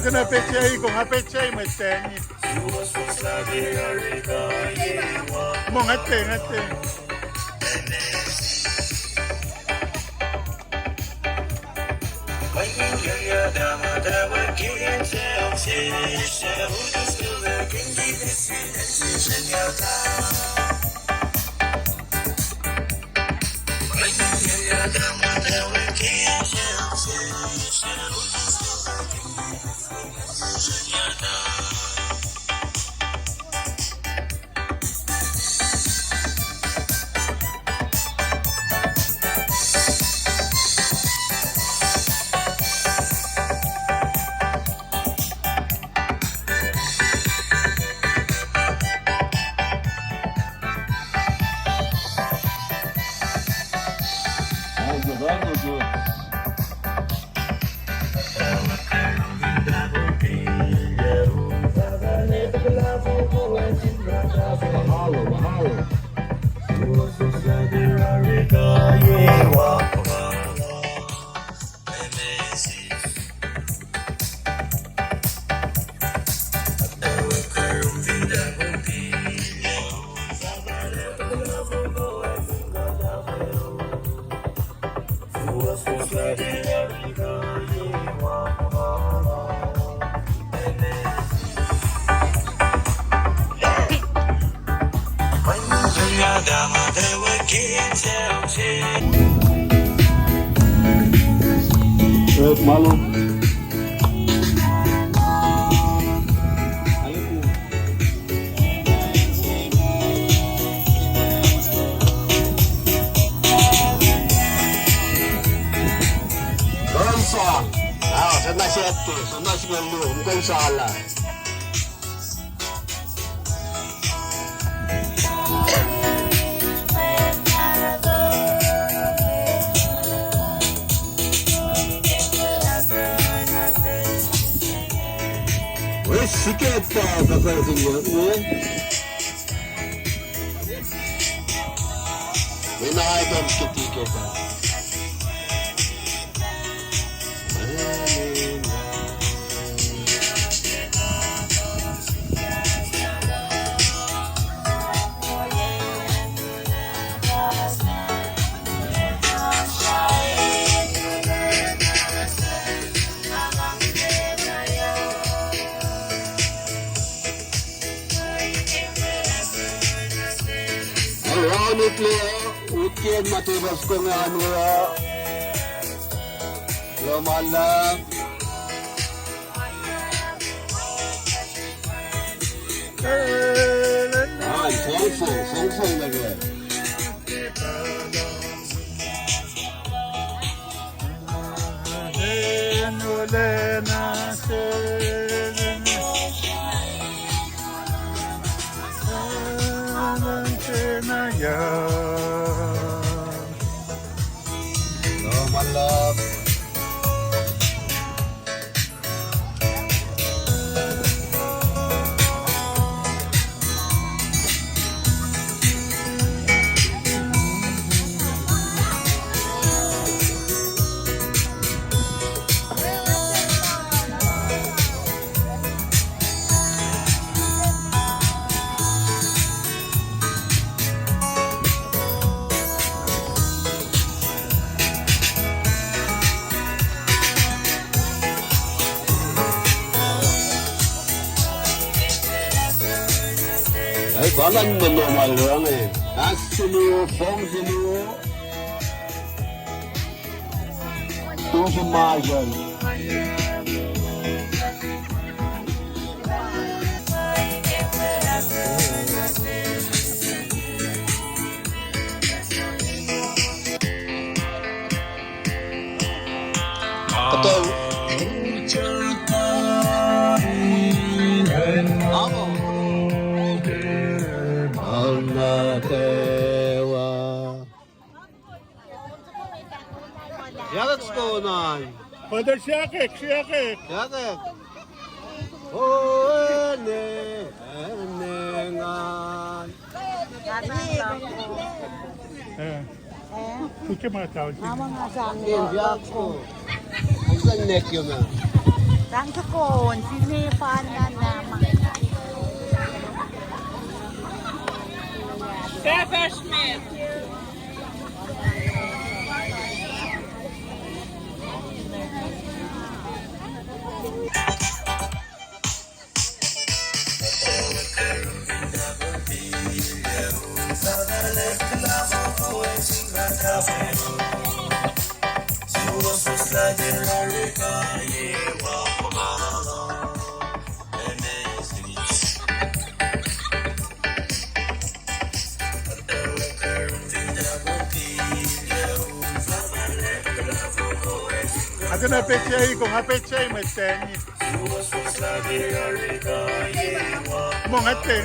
Ako na pechay ko, ha pechay mo tengi. Mo ngate, ngate. Malu. Ronsa. Sana siyete. Sana sigalo. Mukhang sala. Siketa kakaratingnya, Winaikan ketika. Ukian matibas ko nga ano lumalang song lagi lumalang ay balang na normal lang eh. Asiliyo, fong siliyo. Tuso magal. Betul. Apa? Allah Dewa. Yakak skonan. Father Shakek. Yakak. Oh, nengan. Kuke mga tao siya. Ken yakko. Ang nek yun na. รังสกุลที่นี่ฟันกันนะมา Peppermint. Ako na pechay, kung hapechay, may tengi. Mo ngate.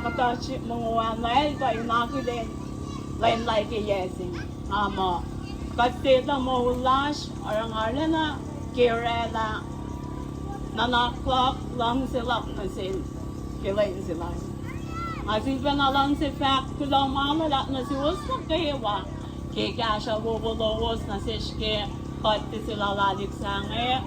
Katachi menguang lain kau nak iden lain lagi ke yesin. Ama katita mau ulas orang arena kirela nana clock lang silap nasin kilain silai. Asin penalang si fact kulang mama lat nasi usap kayewa ke kasha wobolos nasish ke kati sila ALIKSA ngayon.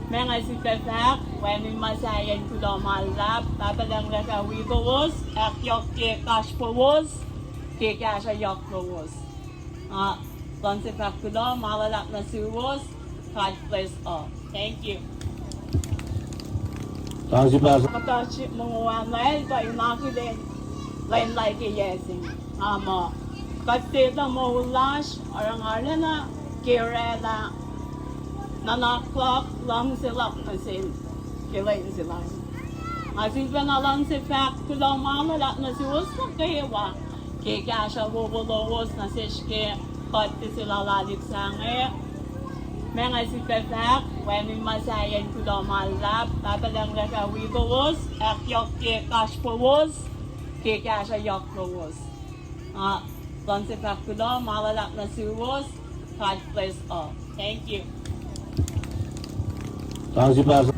Mga si Pefak, when in Masayan kulo malap, tapalang reka wigos, ak yok ke kash powos, ke kasha yok powos. Don si Pefak kulo malalap na suwos, God bless all. Thank you. Tangsi plaza. Katachi menguang lain kau inaki din, lain lagi yesin. Ama katita mau ulas orang arena kirela nana clock lang silap nasin kilain silay. Asin penalang si fact kulang mama lat nasi usap kayewa ke kasha wobolos nasish ke kati sila ALIKSA ngayon. Mga si Pefak, when in Masayan kulang malap, tapalang reka wigos, ak yok ke kash powos, ke kasha yok powos. Don si Pefak kulang malalap na suwos, God bless all. Thank you. Tangsi plaza.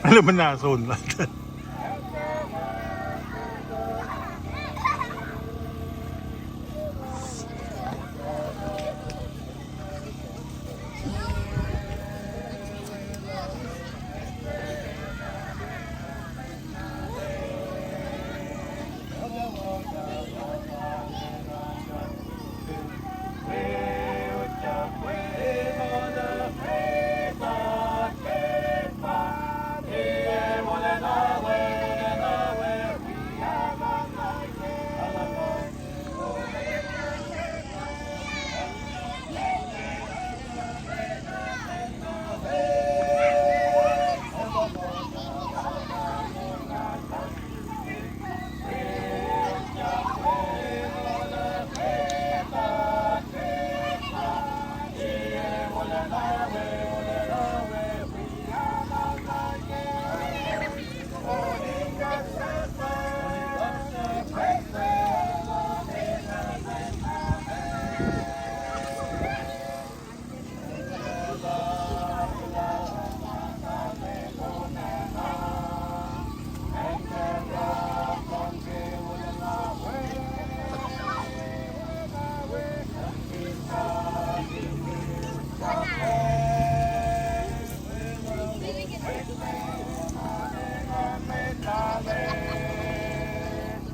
Alam mo na, zone lang.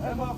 Emma